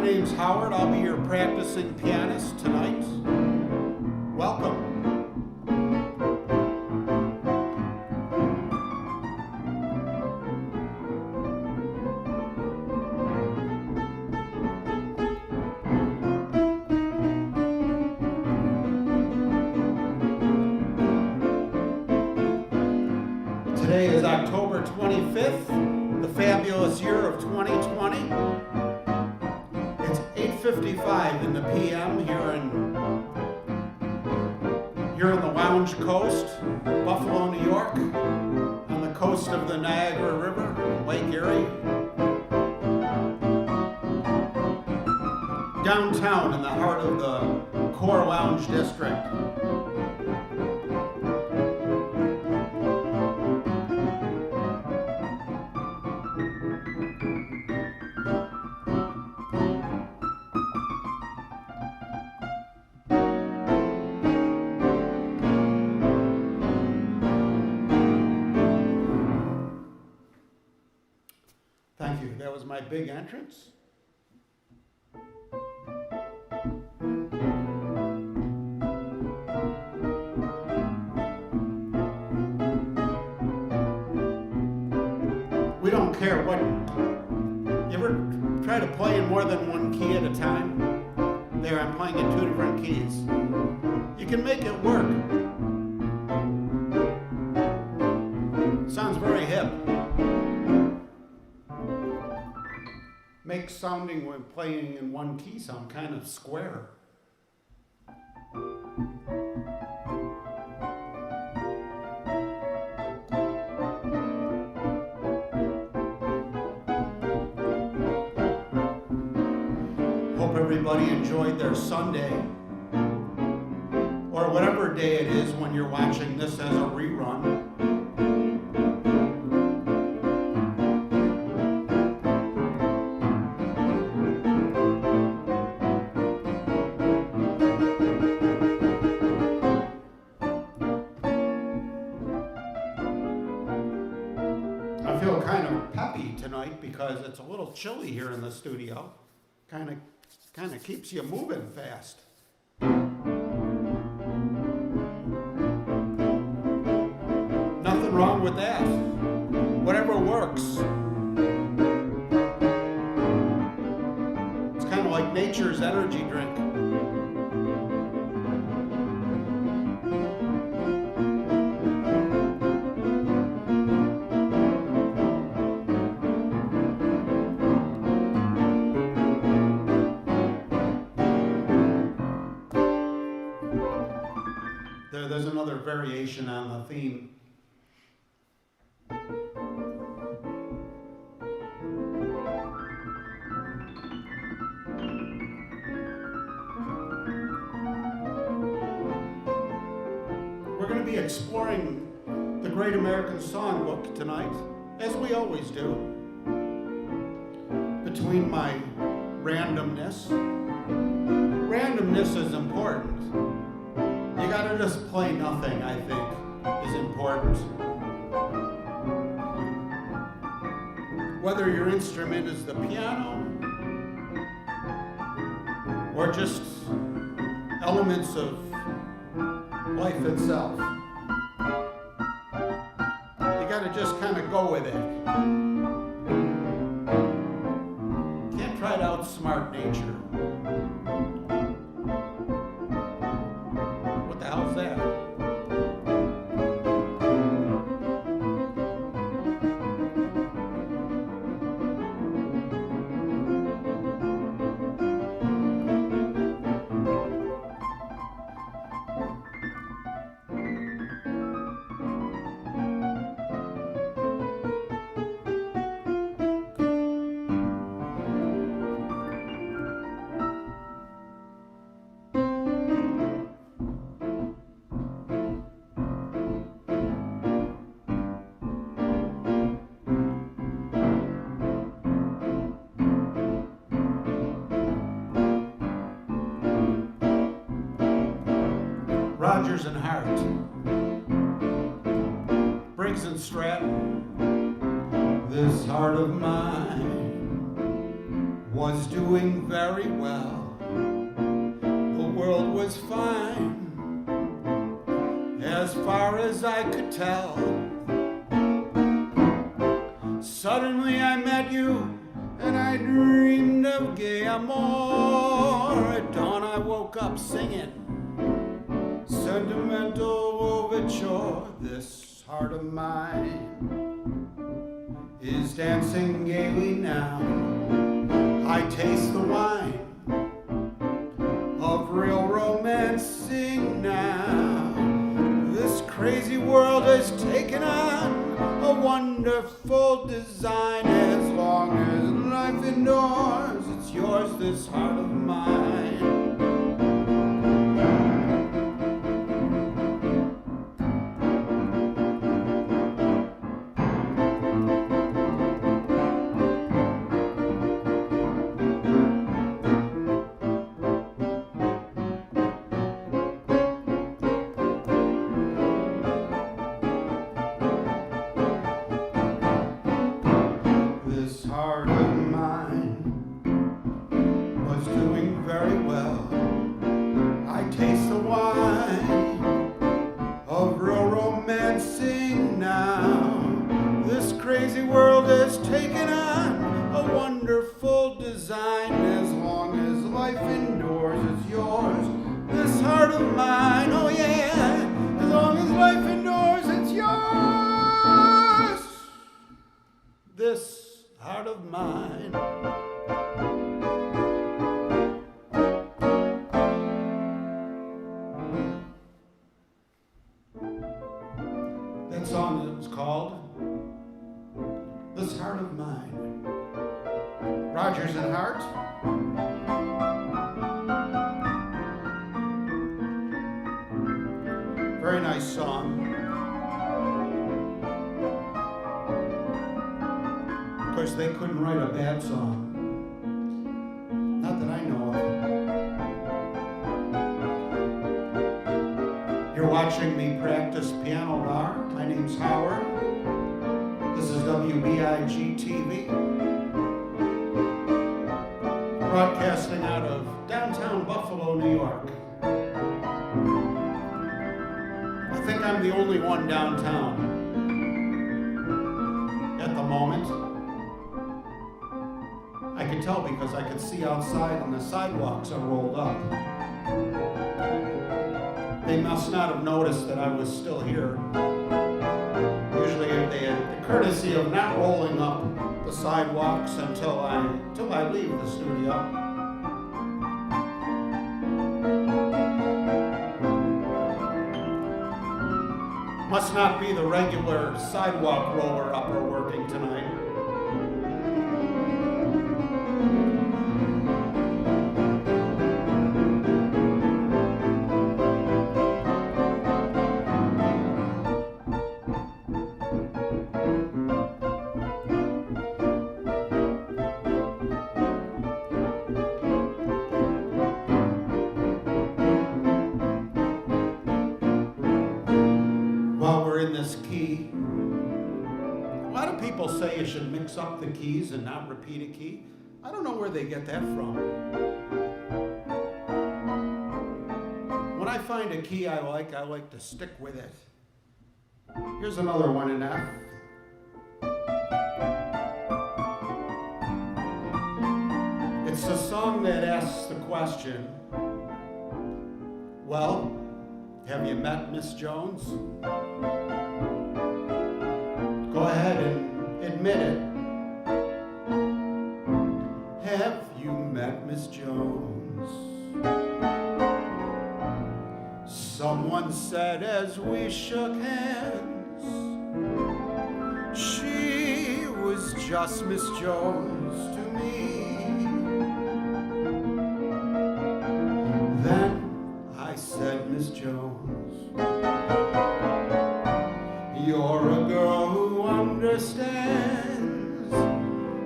name's Howard. I'll be your practicing pianist tonight. Welcome. Today is October 25th, the fabulous year of 2020. It's 8:55 in the PM here in the Lounge Coast, Buffalo, New York, on the coast of the Niagara River, Lake Erie. Downtown in the heart of the Core Lounge District. Thank you. That was my big entrance. We don't care what. You ever try to play in more than one key at a time? There, I'm playing in 2 different keys. You can make it work. Sounds very hip. Makes sounding when playing in one key sound kind of square. Hope everybody enjoyed their Sunday, or whatever day it is when you're watching this as a rerun. I feel kind of peppy tonight because it's a little chilly here in the studio. Kind of keeps you moving fast. Nothing wrong with that. Whatever works. It's kind of like nature's energy drink. There's another variation on the theme. We're going to be exploring the Great American Songbook tonight, as we always do. Between my randomness is important. You gotta just play nothing, I think, is important. Whether your instrument is the piano or just elements of life itself. You gotta just kind of go with it. Can't try to outsmart nature. What the hell's that? Rodgers and Hart, Briggs and Stratton. This heart of mine was doing very well. The world was fine, as far as I could tell. Suddenly I met you, and I dreamed of gay amour. At dawn I woke up singing sentimental overture. This heart of mine is dancing gaily now. I taste the wine of real romancing now. This crazy world has taken on a wonderful design. As long as life endures, it's yours, this heart of mine. Rodgers and Hart. Very nice song. Of course, they couldn't write a bad song. Not that I know of. You're watching me practice piano bar. My name's Howard. This is WBIG.Tv. Broadcasting out of downtown Buffalo, New York. I think I'm the only one downtown at the moment. I can tell because I can see outside and the sidewalks are rolled up. They must not have noticed that I was still here. Usually they had the courtesy of not rolling up the sidewalks until I leave the studio. Must not be the regular sidewalk roller upper working tonight. Say you should mix up the keys and not repeat a key. I don't know where they get that from. When I find a key I like to stick with it. Here's another one in F. It's a song that asks the question, well, have you met Miss Jones? Go ahead and admit it. Have you met Miss Jones? Someone said as we shook hands, she was just Miss Jones to me. Then I said, Miss Jones, you're a girl who understands.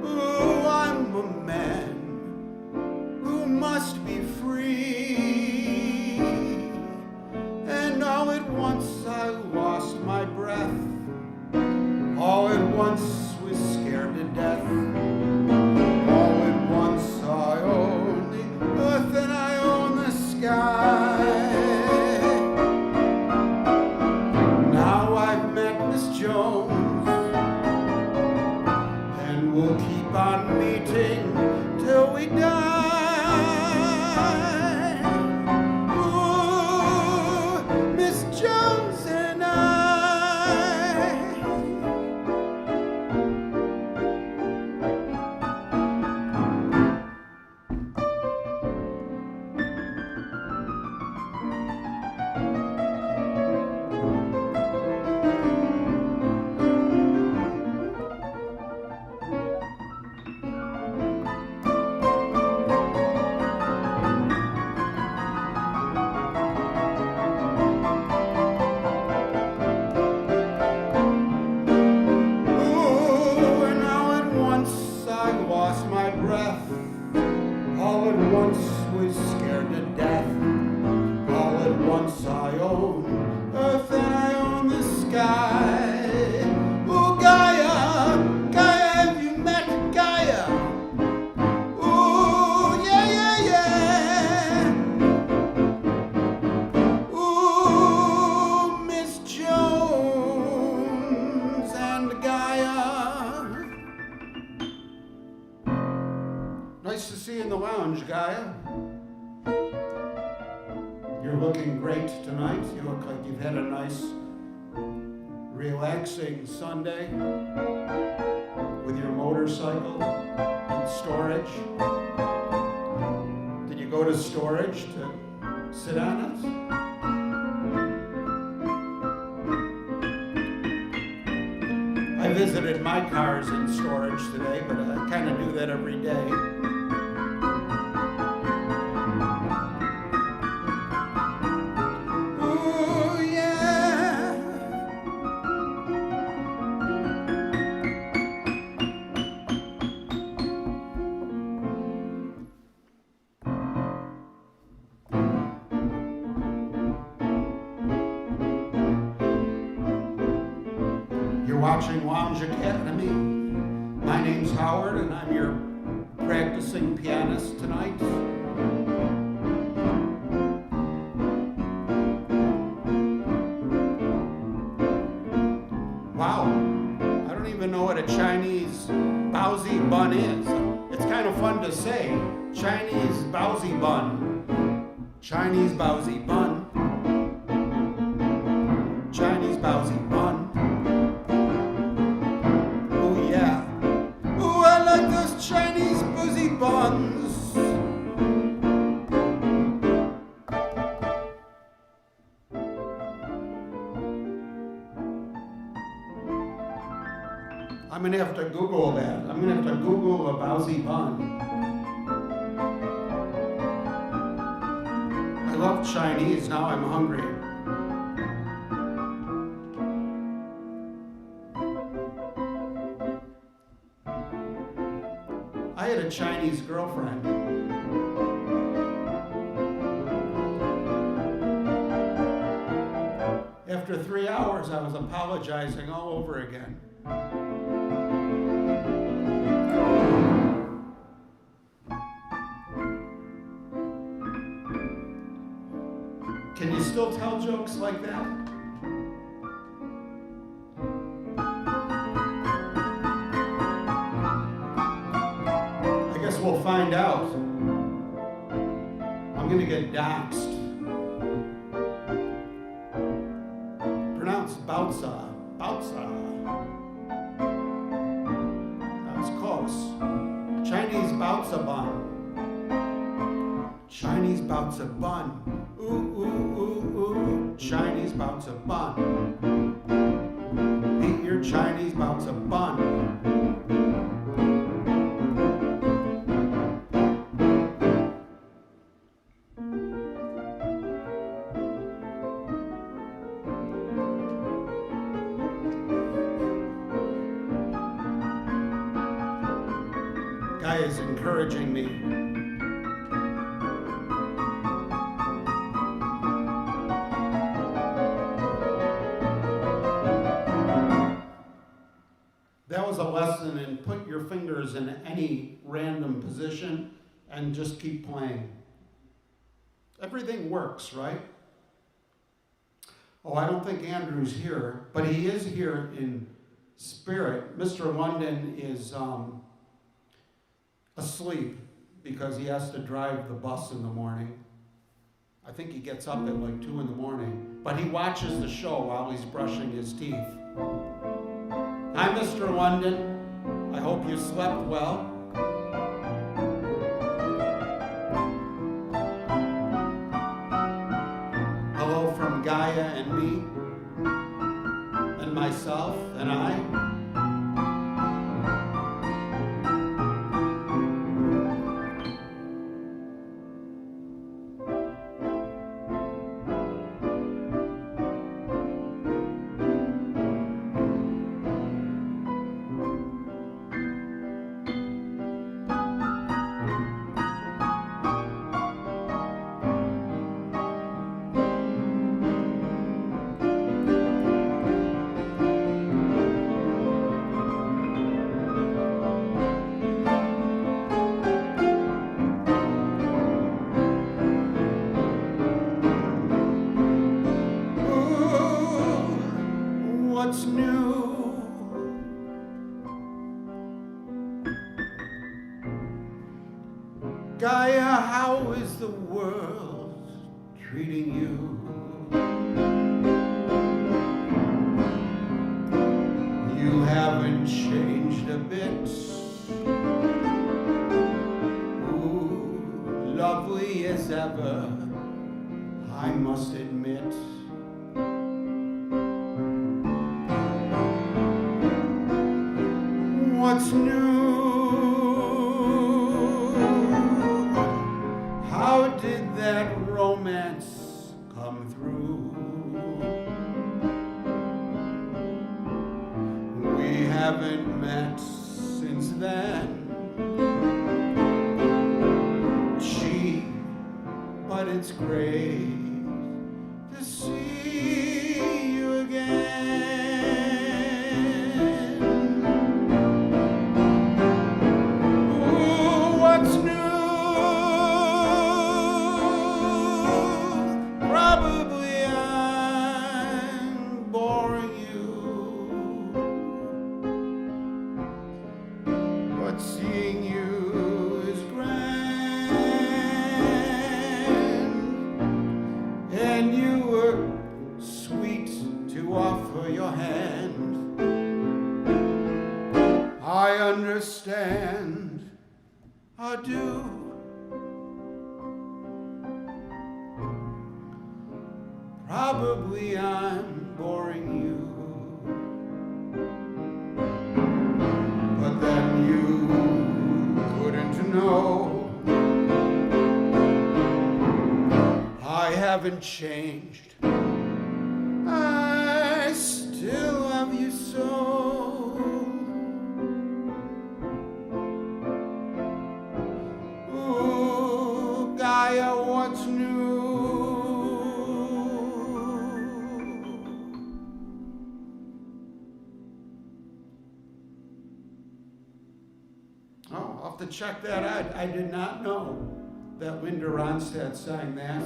Oh, I'm a man who must be free. And all at once I lost my breath. All at once was scared to death. All at once I We'll keep on meeting till we die. Ooh, Miss Jones and I. Nice to see you in the lounge, Gaia. You're looking great tonight. You look like you've had a nice, relaxing Sunday with your motorcycle in storage. Did you go to storage to sit on it? I visited my cars in storage today, but I kind of do that every day. Watching Lounge Academy. My name's Howard, and I'm your practicing pianist tonight. Wow, I don't even know what a Chinese baozi bun is. It's kind of fun to say. Chinese baozi bun. Chinese baozi bun. Chinese baozi bun. Chinese boozy buns. I'm gonna have to Google that. I'm gonna have to Google a baozi bun. I love Chinese, now I'm hungry. I had a Chinese girlfriend. After 3 hours, I was apologizing all over again. Can you still tell jokes like that? We'll find out. I'm gonna get doxxed. Pronounced Bautza. Bautza. That was close. Chinese Bautza bun. Chinese Bautza bun. Ooh, ooh, ooh, ooh. Chinese Bautza bun. Eat your Chinese Bautza bun. Guy is encouraging me. That was a lesson in put your fingers in any random position and just keep playing. Everything works, right? Oh, I don't think Andrew's here, but he is here in spirit. Mr. London is asleep because he has to drive the bus in the morning. I think he gets up at like 2 in the morning, but he watches the show while he's brushing his teeth. Hi, Mr. London. I hope you slept well. Hello from Gaia and me, and myself and I. What's new? Gaia, how is the world treating you? You haven't changed a bit. Ooh, lovely as ever, I must admit. What's new? How did that romance come through? We haven't met since then. Gee, but it's great to see you again. Understand, I do. Probably I'm boring you, but then you couldn't know. I haven't changed. I still love you so. What's new? Oh, I'll have to check that out. I did not know that Linda Ronstadt sang that.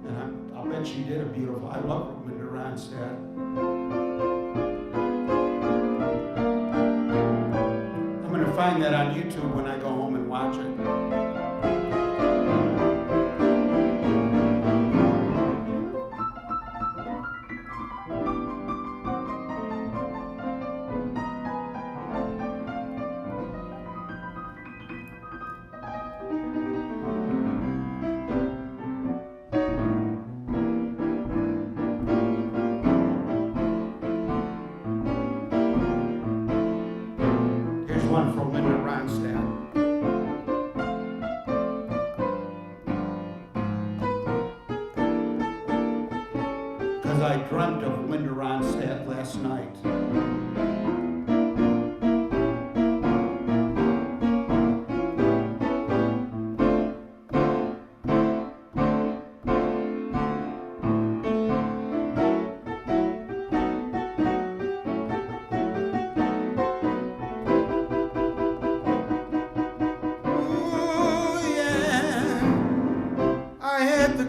And I'll bet she did a beautiful. I love Linda Ronstadt. I'm going to find that on YouTube when I go home and watch it. One from Linda Ronstadt. Because I dreamt of Linda Ronstadt last night.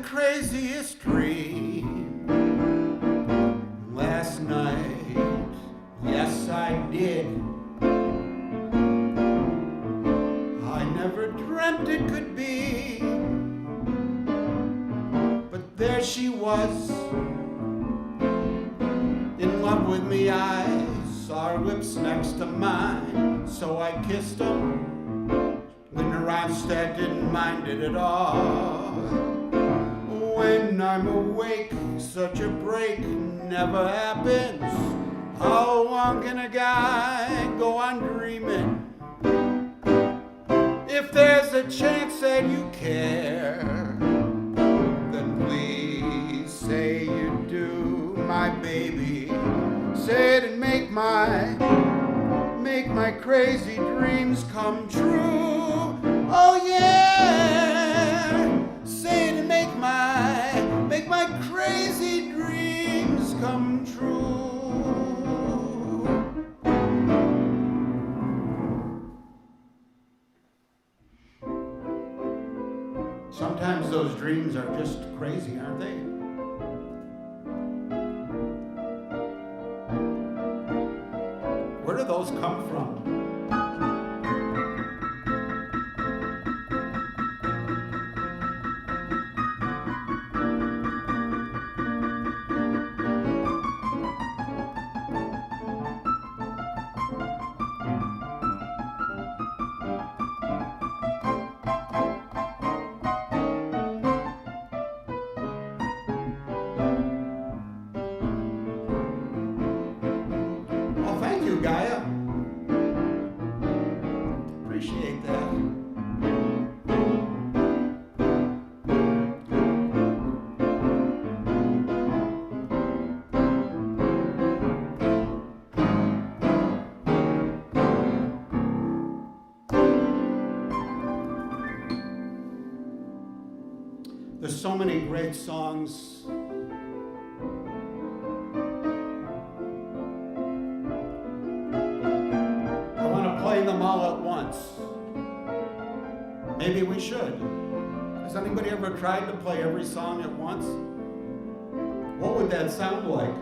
Craziest dream last night. Yes, I did. dreamt it could be. But there she was, in love with me. I saw her lips next to mine, so I kissed her. Linda Ronstadt didn't mind it at all. When I'm awake, such a break never happens. How long can a guy go on dreaming? If there's a chance that you care, then please say you do, my baby. Say it and make my crazy dreams come true. Oh yeah, say it and make my crazy dreams come true. Sometimes those dreams are just crazy, aren't they? Where do those come from? Gaia. Appreciate that. There's so many great songs. Them all at once. Maybe we should. Has anybody ever tried to play every song at once? What would that sound like?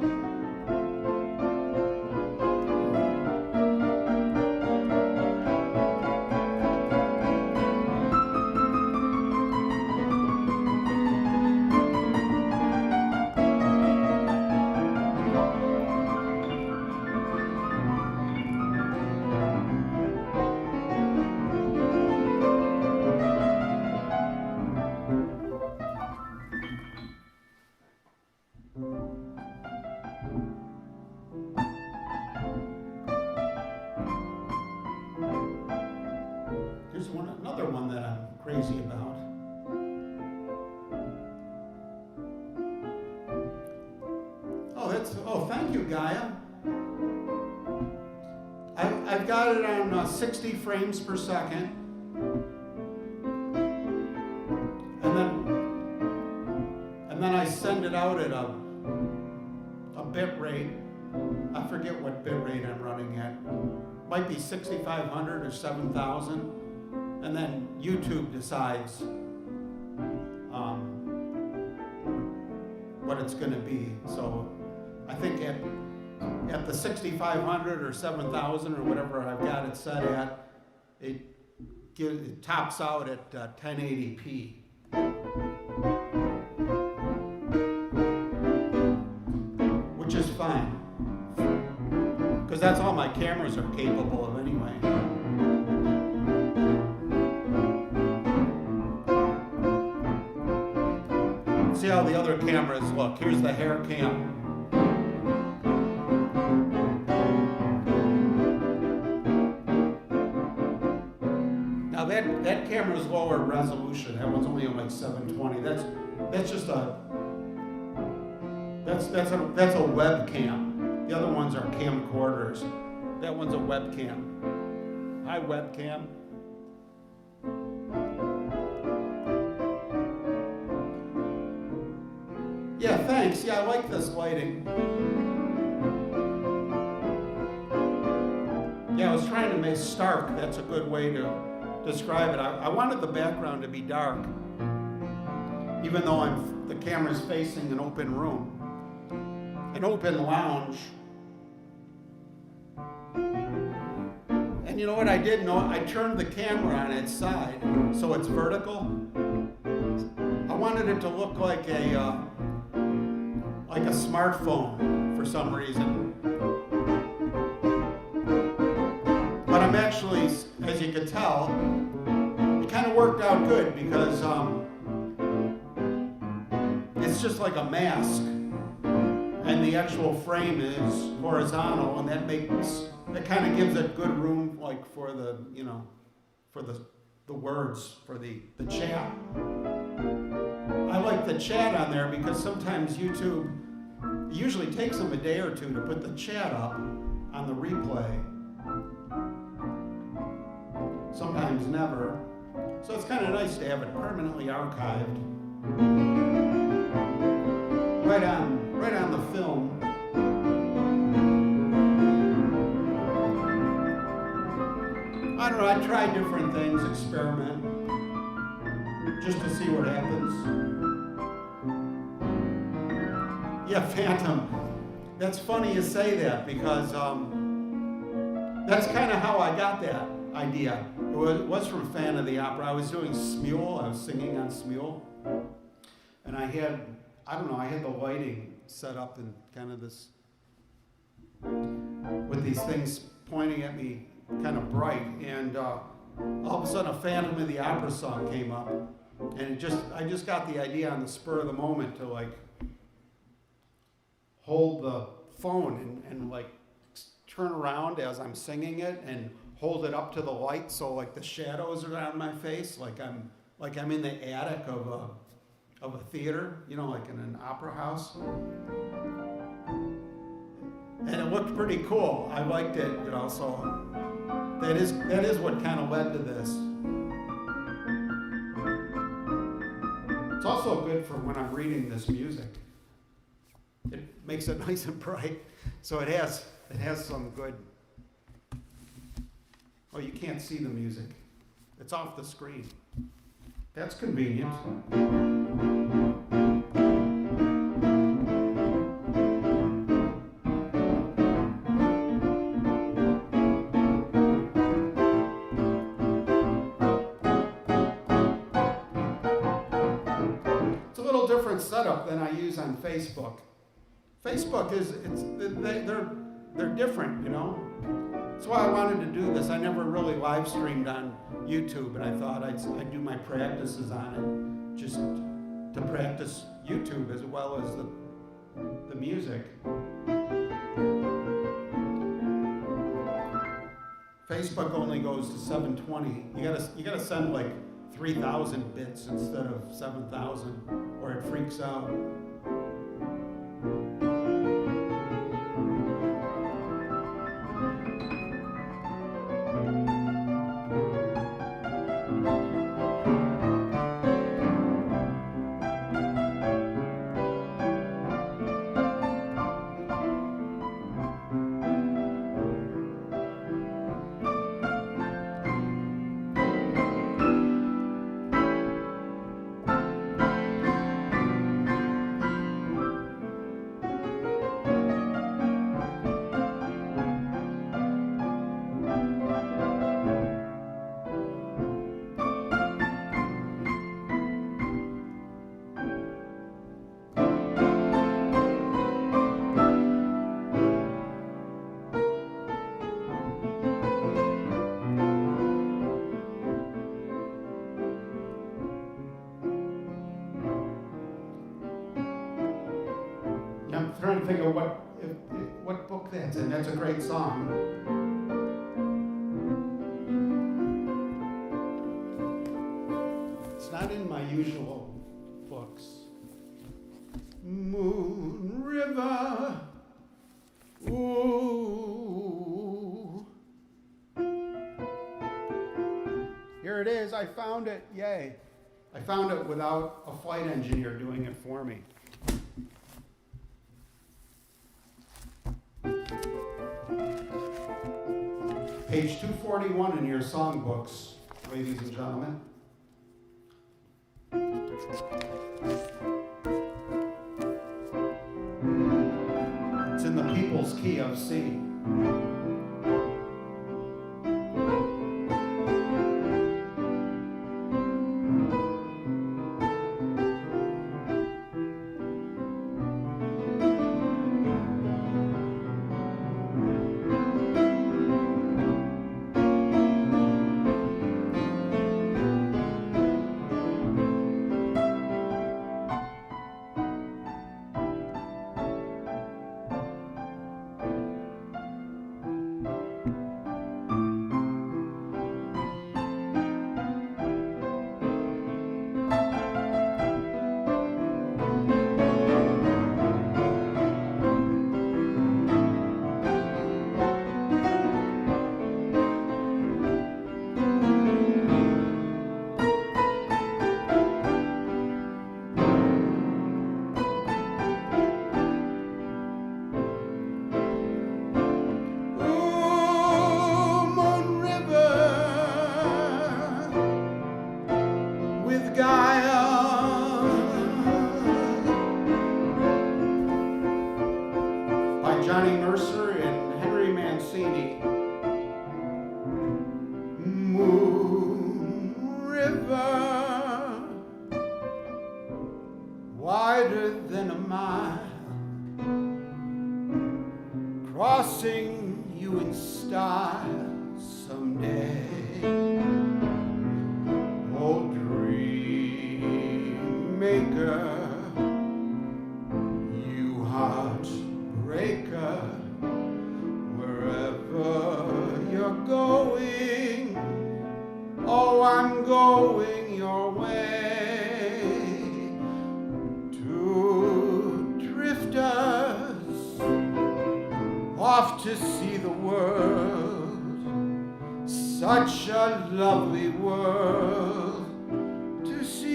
Another one that I'm crazy about. Thank you, Gaia. I've got it on 60 frames per second. And then I send it out at a bit rate. I forget what bit rate I'm running at. Might be 6,500 or 7,000. And then YouTube decides what it's going to be. So I think at the 6,500 or 7,000 or whatever I've got it set at, it tops out at 1080p. Which is fine, because that's all my cameras are capable of anyway. See how the other cameras look. Here's the hair cam. Now that camera's lower resolution. That one's only on like 720. That's just that's a webcam. The other ones are camcorders. That one's a webcam. Hi, webcam. Yeah, thanks. Yeah, I like this lighting. Yeah, I was trying to make stark. That's a good way to describe it. I wanted the background to be dark, even though the camera's facing an open room, an open lounge. And And you know what I did? No, I turned the camera on its side so it's vertical. I wanted it to look like a smartphone for some reason. But I'm actually, as you could tell, it kind of worked out good because it's just like a mask, and the actual frame is horizontal, and that kind of gives it good room, like for the words for the chat. I like the chat on there because sometimes YouTube usually takes them a day or two to put the chat up on the replay. Sometimes never. So it's kind of nice to have it permanently archived. Right on the film. I don't know, I tried different things, experiment, just to see what happens. Yeah, Phantom. That's funny you say that because that's kind of how I got that idea. It was from Fan of the Opera. I was doing Smule. I was singing on Smule. And I had the lighting set up in kind of this, with these things pointing at me kind of bright. And all of a sudden a Phantom of the Opera song came up. And I just got the idea on the spur of the moment to like hold the phone and like turn around as I'm singing it and hold it up to the light so like the shadows are on my face, like I'm in the attic of a theater, like in an opera house. And it looked pretty cool. I liked it, so that is what kind of led to this. It's also good for when I'm reading this music. It makes it nice and bright. So it has some good. Oh, you can't see the music. It's off the screen. That's convenient. It's a little different setup than I use on Facebook. Facebook they're different, That's why I wanted to do this. I never really live streamed on YouTube, and I thought I'd do my practices on it, just to practice YouTube as well as the music. Facebook only goes to 720. You gotta send like 3,000 bits instead of 7,000, or it freaks out. I'm trying to think of what book that's in. That's a great song. It's not in my usual books. Moon River, ooh. Here it is. I found it. Yay. I found it without a flight engineer doing it for me. Page 241 in your songbooks, ladies and gentlemen. It's in the People's Key of C. smile someday. Oh, dream maker, you heartbreaker, wherever you're going, oh, I'm going your way. To drifters off to see the world, such a lovely world to see.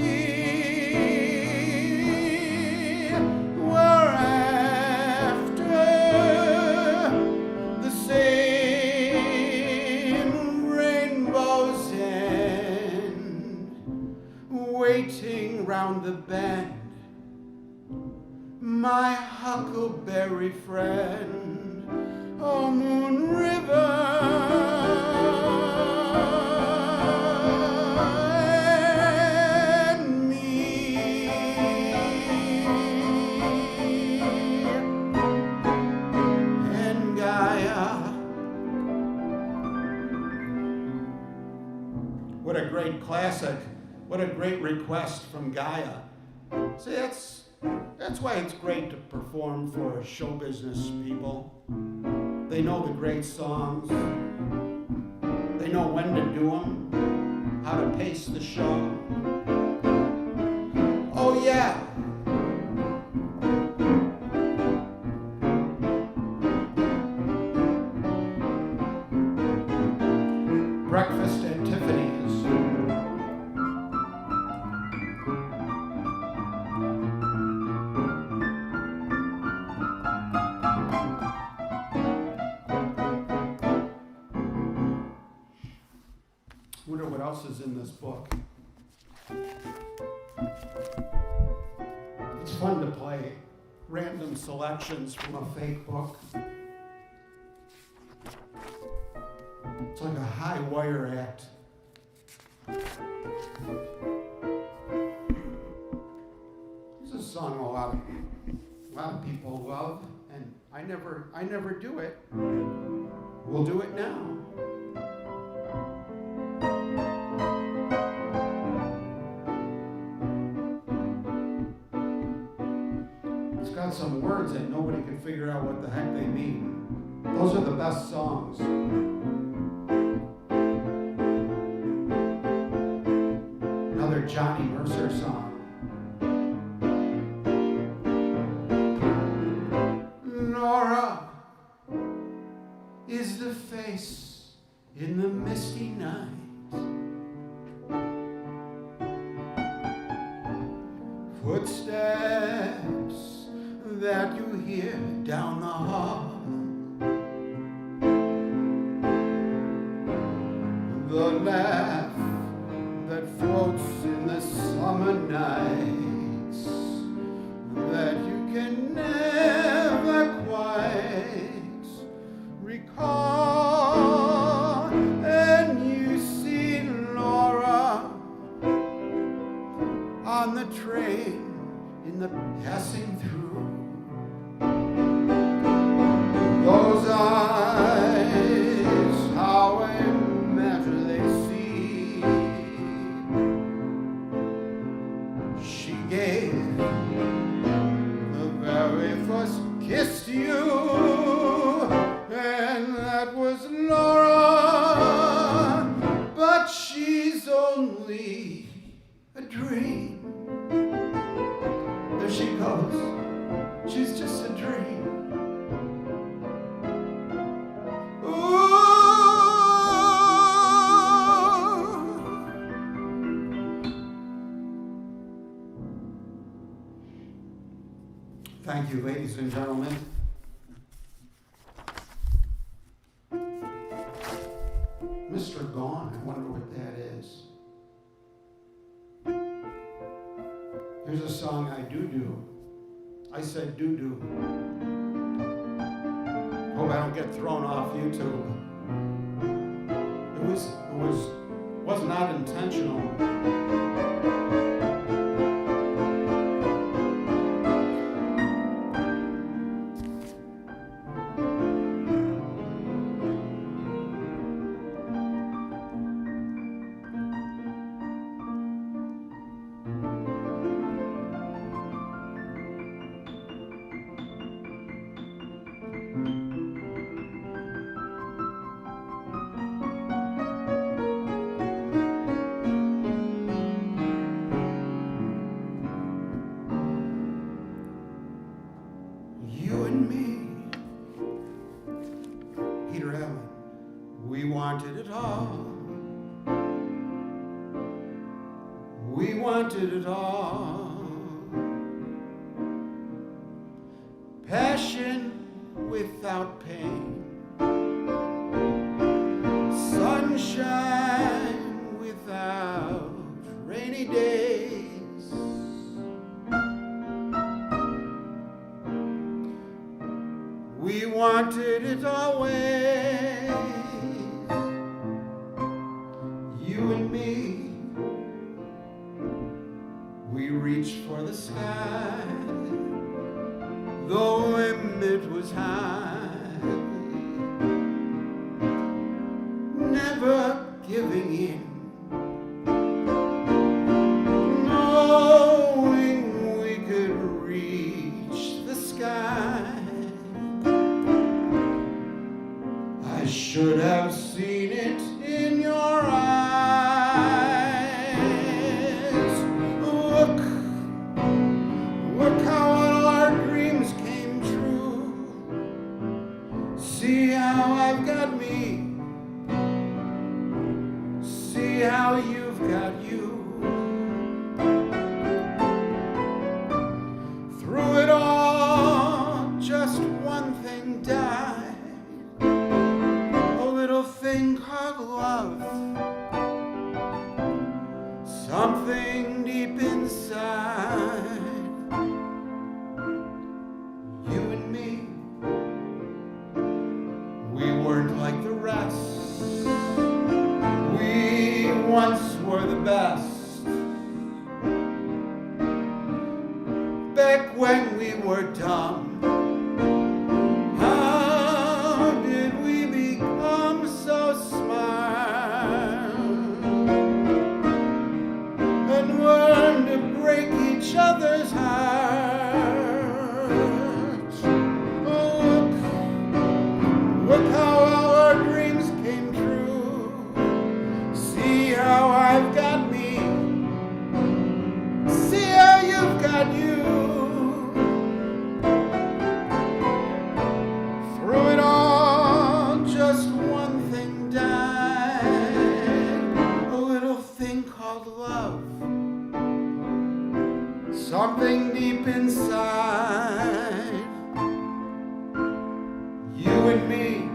We're after the same rainbow's end, waiting round the bend, my huckleberry friend, oh, Moon River and me. And Gaia, what a great classic, what a great request from Gaia. See, that's why it's great to perform for show business people. They know the great songs. They know when to do them, how to pace the show. Oh, yeah. Breakfast at Tiffany's. Wonder what else is in this book. It's fun to play random selections from a fake book. It's like a high wire act. It's a song a lot of people love, and I never do it. We'll do it now. It's got some words that nobody can figure out what the heck they mean. Those are the best songs. Another Johnny Mercer song. Nora is the face in the misty night. Footsteps that you hear down the hall. The laugh that floats in the summer nights that you can never quite recall. And you see Laura on the train in the passing through. Those eyes, how I imagine they see. She gave the very first kiss to you, and that was Laura, but she's only a dream. There she goes, she's just a dream. Thank you, ladies and gentlemen. Mr. Gone, I wonder what that is. Here's a song I do. I said do. Hope I don't get thrown off YouTube. It was not intentional. We wanted it all. We wanted it all. Passion without pain. Sunshine without rainy days. We wanted it always. You and me. We reached for the sky. The limit was high. Never giving in. Knowing we could reach the sky. I should have seen it in your eyes. Look how all our dreams came true. See how I've got me. See how you've got you. Through it all, just one thing died. A little thing called love. Something deep inside. You and me. We weren't like the rest. We once were the best. Back when we were dumb. How did we become so smart? And learn to break each other's hearts. Look how all our dreams came true. See how I've got me. See how you've got you. Through it all, just one thing died. A little thing called love. Something deep inside. You and me.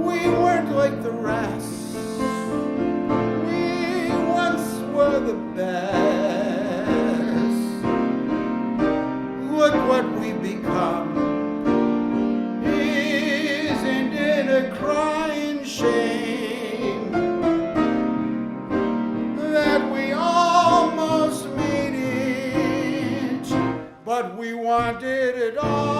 We weren't like the rest. We once were the best. Look what we've become. Isn't it a crying shame that we almost made it, but we wanted it all.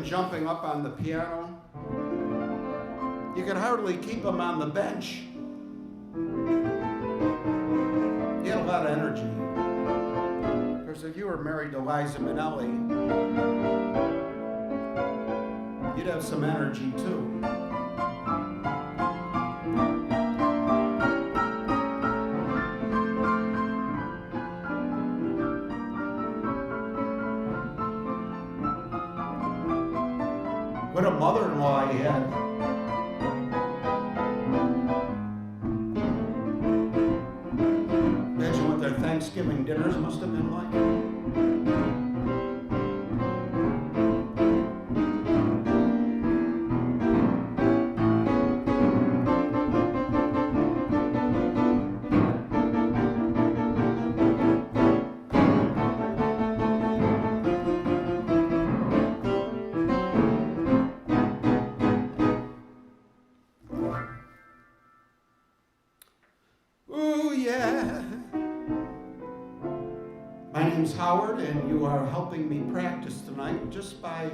Jumping up on the piano. You could hardly keep him on the bench. He had a lot of energy. Because if you were married to Liza Minnelli, you'd have some energy too. What a mother-in-law he had. Imagine what their Thanksgiving dinners must have been like. Howard, and you are helping me practice tonight just by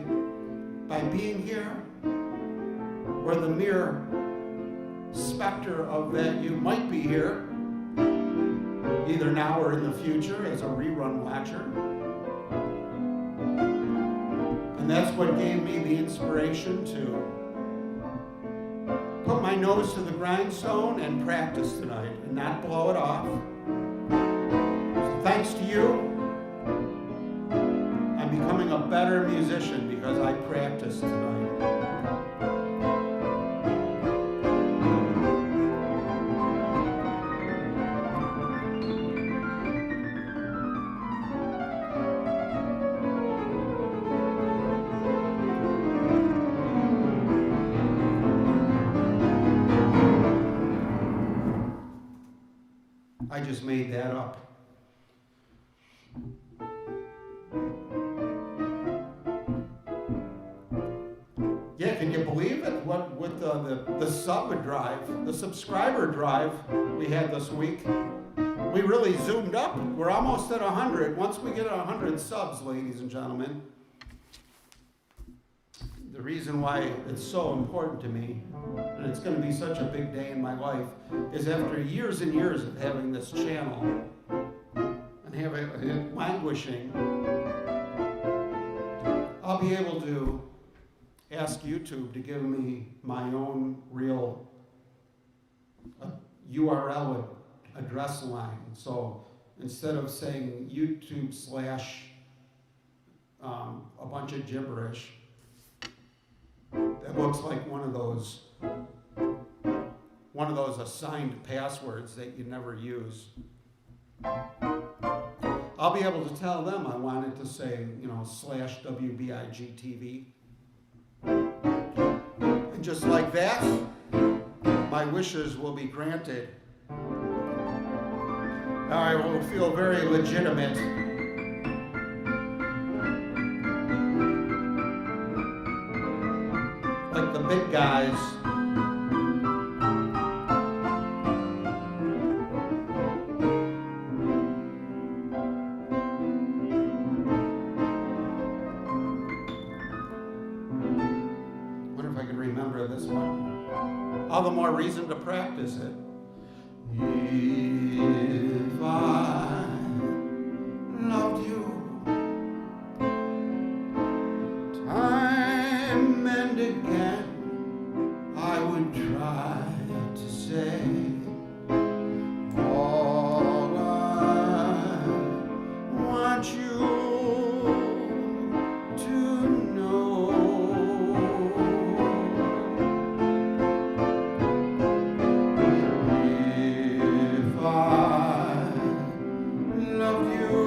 being here, or the mere specter of that you might be here, either now or in the future as a rerun watcher. And that's what gave me the inspiration to put my nose to the grindstone and practice tonight and not blow it off. So thanks to you, I'm becoming a better musician because I practiced tonight. I just made that up. Yeah, can you believe it? What with the sub drive, the subscriber drive we had this week, we really zoomed up. We're almost at 100. Once we get 100 subs, ladies and gentlemen, the reason why it's so important to me, and it's going to be such a big day in my life, is after years and years of having this channel and having it languishing, I'll be able to ask YouTube to give me my own real URL address line. So instead of saying YouTube / a bunch of gibberish, that looks like one of those assigned passwords that you never use. I'll be able to tell them I wanted to say, /WBIG.TV. And just like that, my wishes will be granted. Now I will feel very legitimate. Like the big guys. Wonder if I can remember this one. All the more reason to practice it. If I loved you time and again, I would try to say all I want you to know. If I loved you,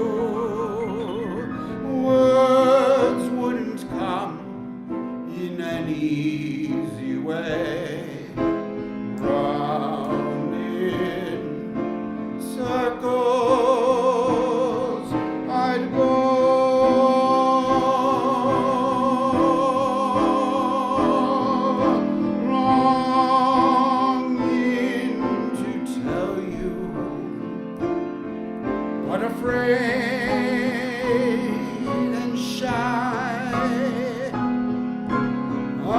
words wouldn't come in an easy way, round in circles I'd go, longing to tell you, but afraid and shy. I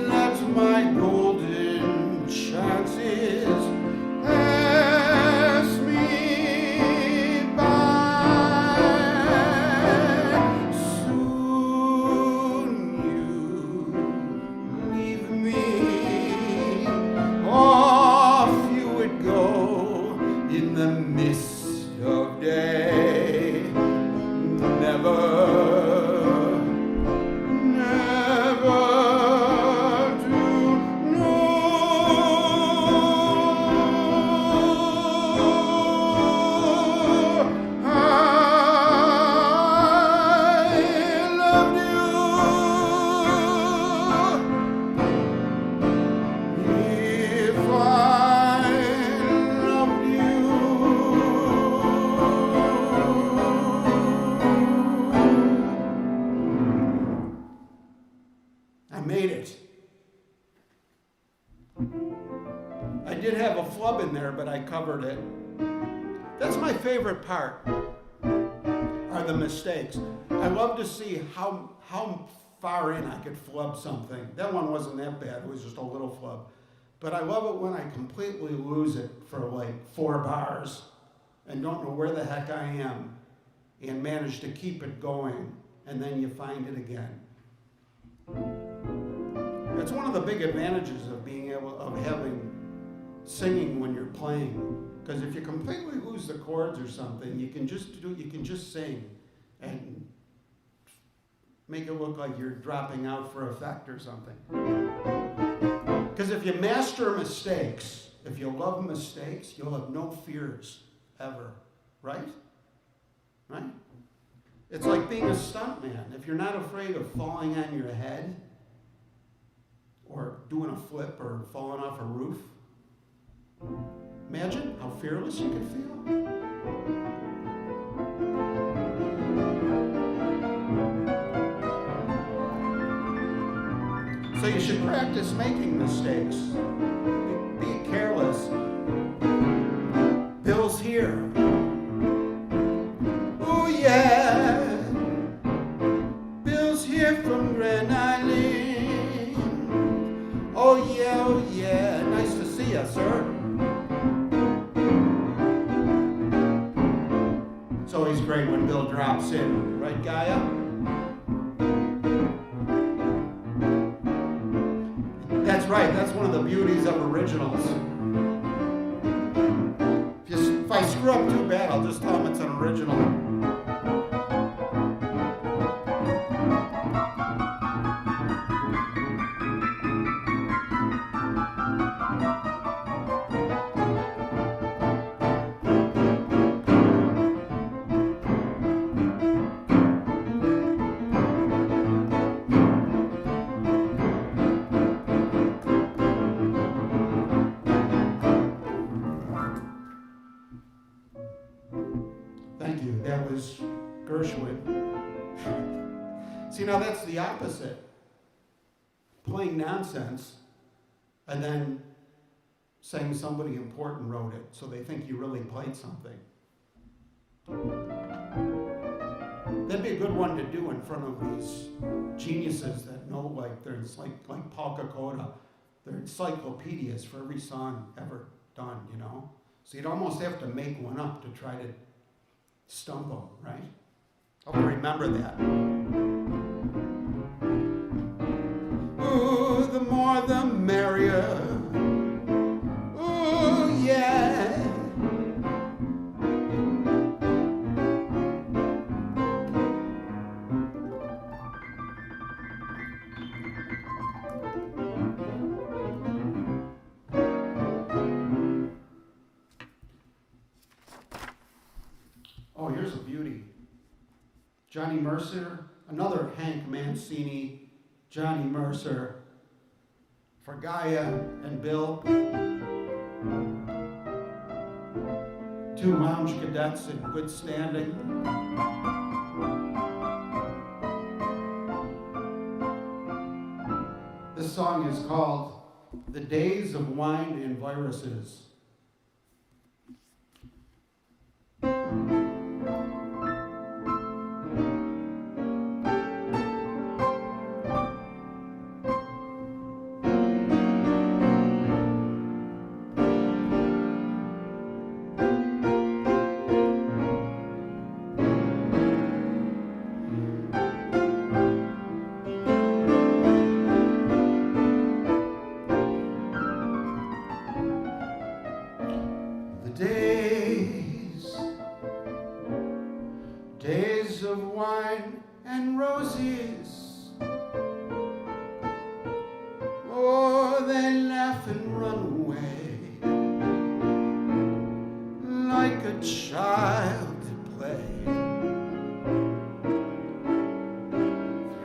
let my golden chances pass me by. Soon you leave me, off you would go in the mist of day. Never to know I loved you. If I loved you, I made it. I did have a flub in there, but I covered it. That's my favorite part, are the mistakes. I love to see how far in I could flub something. That one wasn't that bad, it was just a little flub. But I love it when I completely lose it for like 4 bars and don't know where the heck I am and manage to keep it going, and then you find it again. That's one of the big advantages of having singing when you're playing. Because if you completely lose the chords or something, you can just sing and make it look like you're dropping out for effect or something. Because if you master mistakes, if you love mistakes, you'll have no fears ever, right? Right? It's like being a stuntman. If you're not afraid of falling on your head or doing a flip or falling off a roof, imagine how fearless you could feel. So you should practice making mistakes. Be careless. Bill's here. Oh yeah. Bill's here from Grand Island. Oh yeah. Nice to see you, sir. It's always great when Bill drops in, right, Gaia? That's right, that's one of the beauties of originals. If I screw up too bad, I'll just tell them it's an original. See, now that's the opposite. Playing nonsense and then saying somebody important wrote it so they think you really played something. That'd be a good one to do in front of these geniuses that know, like, there's like Paul Kokoda. They're encyclopedias for every song ever done, you know? So you'd almost have to make one up to try to stump them, right? Hope you remember that. Ooh, the more the merrier. Ooh, yeah. Oh, here's a beauty. Johnny Mercer, another Hank Mancini, Johnny Mercer, for Gaia and Bill. 2 lounge cadets in good standing. This song is called The Days of Wine and Viruses. Days of wine and roses. Oh, they laugh and run away like a child to play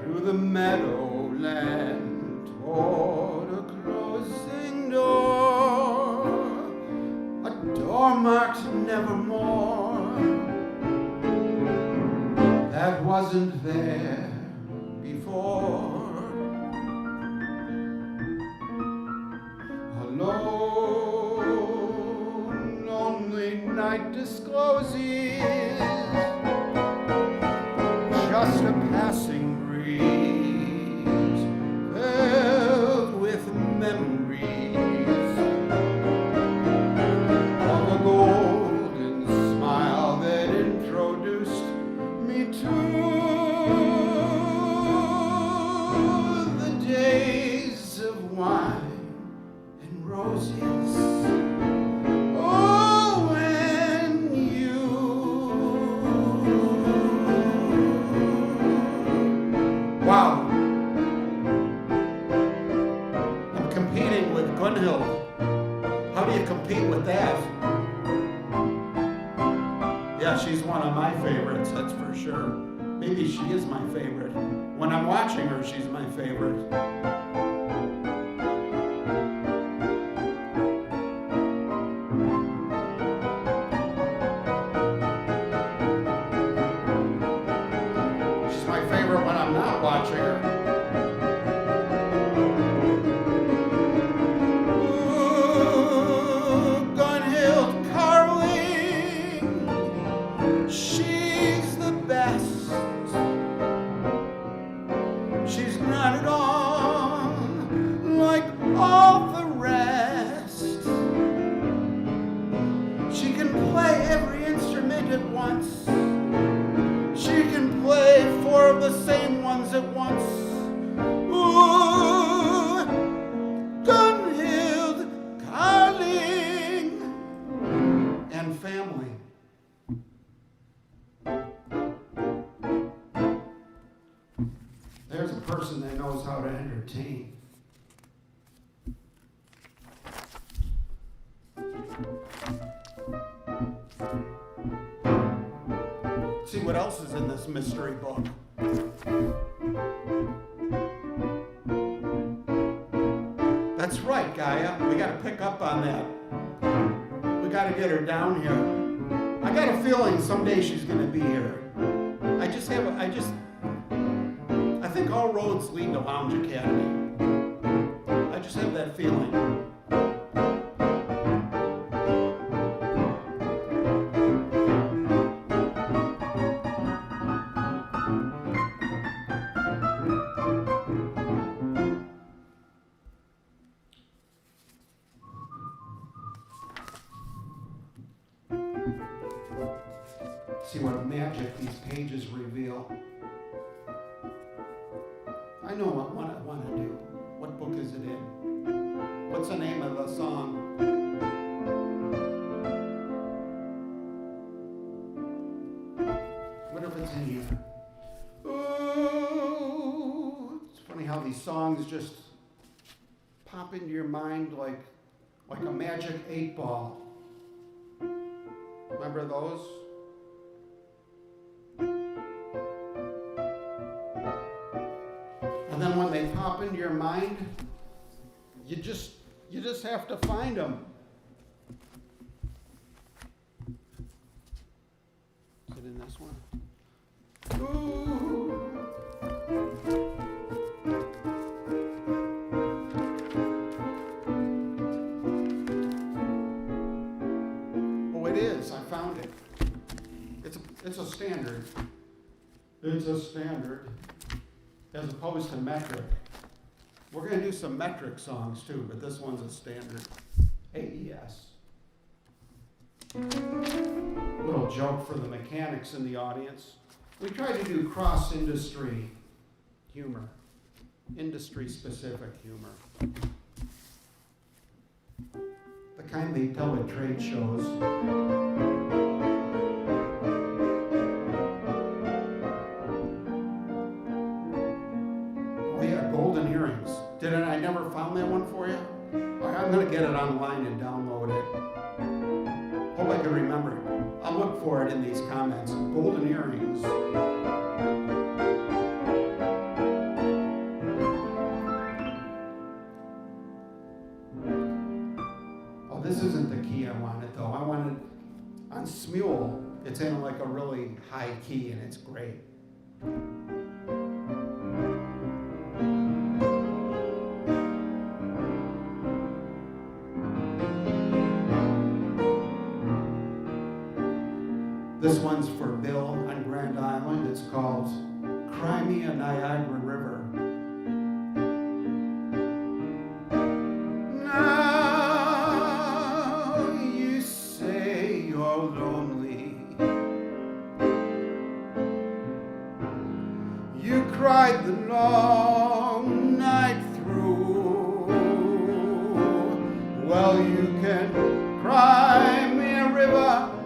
through the meadowland toward a closing door, a door marked nevermore. That wasn't there before. A lone, lonely night disclosed just a passing breeze, filled with memories of a golden smile that introduced me to the days of wine and roses. Oh, and you. Wow. I'm competing with Gunhild. How do you compete with that? Yeah, she's one of my favorites, that's for sure. Maybe she is my favorite. When I'm watching her, she's my favorite. She's my favorite when I'm not watching her. Ooh, Gunhild Carling, she's the best. She's not at all like all the rest. She can play every instrument at once. She can play four of the same ones at once. Ooh, Gunhild Carling and family. There's a person that knows how to entertain. See what else is in this mystery book. That's right, Gaia. We got to pick up on that. We got to get her down here. I got a feeling someday she's going to be here. I think all roads lead to Lounge Academy. I just have that feeling. See what magic these pages reveal. I know what I want to do. What book is it in? What's the name of the song? What if it's in here? Ooh, it's funny how these songs just pop into your mind like a magic 8-ball. Remember those? And then when they pop into your mind, you just have to find them. Is it in this one? Ooh. Oh, it is. I found it. It's a standard. It's a standard. As opposed to metric. We're going to do some metric songs too, but this one's a standard. AES. Little joke for the mechanics in the audience. We try to do cross-industry humor. Industry-specific humor. The kind they tell at trade shows. Golden earrings. Didn't I never found that one for you? I'm going to get it online and download it. Hope I can remember it. I'll look for it in these comments. Golden earrings. Oh, this isn't the key I wanted though. I wanted, on Smule, it's in like a really high key and it's great. This one's for Bill on Grand Island. It's called cry me a Niagara River. Now you say you're lonely. You cried the long night through. Well, you can cry me a river.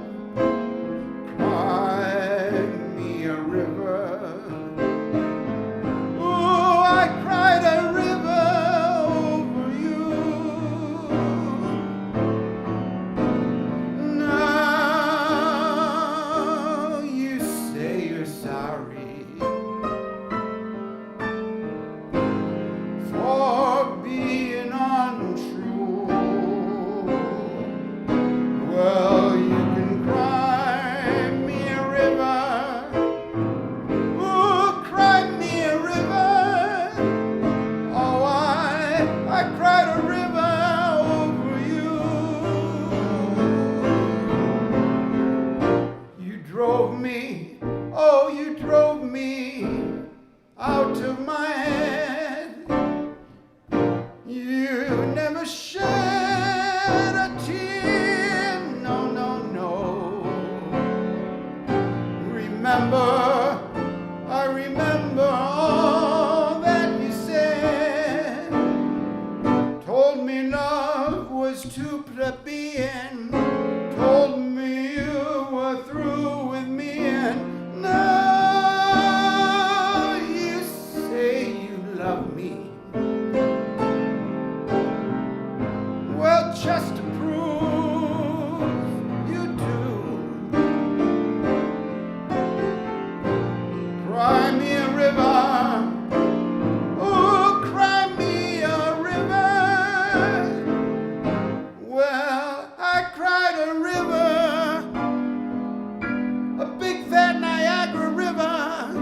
I remember all that you said. Told me love was too plebeian. Told me you were through with me, and now you say you love me. Well, just to prove you do, cry me a river. Oh, cry me a river. Well, I cried a river, a big fat Niagara River.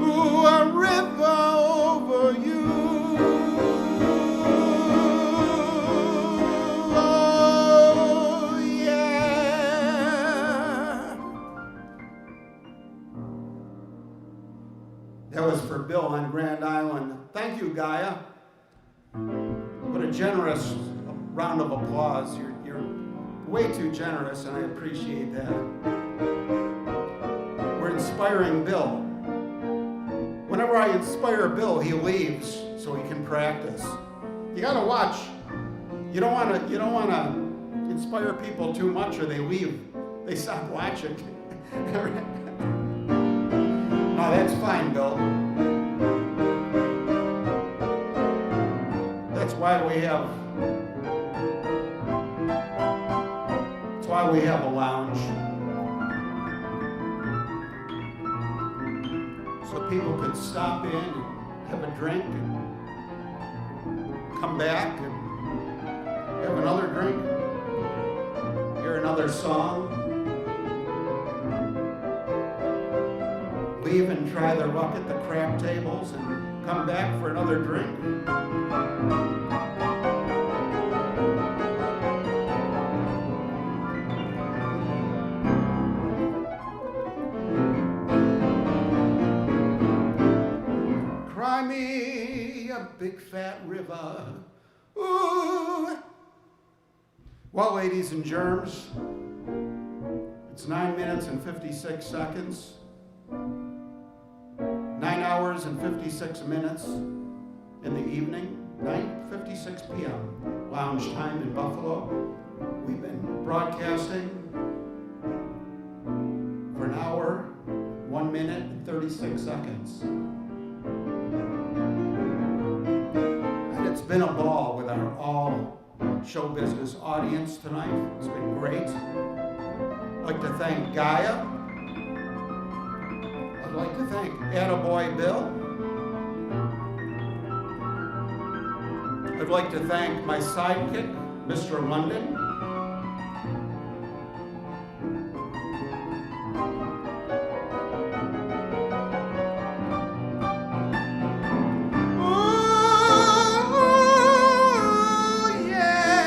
Ooh, a river over you. Oh, yeah. That was for Bill on Grand Island. Thank you, Gaia. What a generous round of applause. You're way too generous, and I appreciate that. We're inspiring Bill. Whenever I inspire Bill, he leaves so he can practice. You gotta watch. You don't wanna inspire people too much, or they leave. They stop watching. No, that's fine, Bill. That's why we have a lounge. So people could stop in and have a drink and come back and have another drink, hear another song, leave and try their luck at the crap tables and come back for another drink. Cry me a big fat river. Ooh. Well, ladies and germs, it's 9 minutes and 56 seconds. 9 hours and 56 minutes in the evening, 9:56 p.m. lounge time in Buffalo. We've been broadcasting for an hour, 1 minute and 36 seconds. And it's been a ball with our all show business audience tonight. It's been great. I'd like to thank Gaia. I'd like to thank Attaboy Bill. I'd like to thank my sidekick, Mr. London. Ooh, yeah.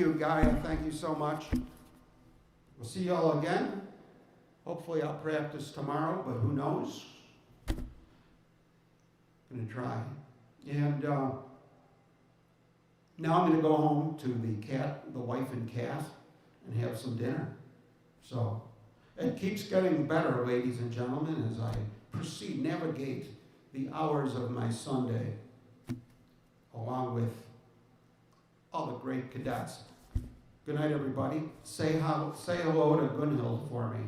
you, Gaia. Thank you so much. We'll see y'all again. Hopefully I'll practice tomorrow, but who knows? Gonna try. And now I'm gonna go home to the wife and cat, and have some dinner. So it keeps getting better, ladies and gentlemen, as I proceed, navigate the hours of my Sunday, along with all the great cadets. Good night, everybody. Say hello to Gunhild for me.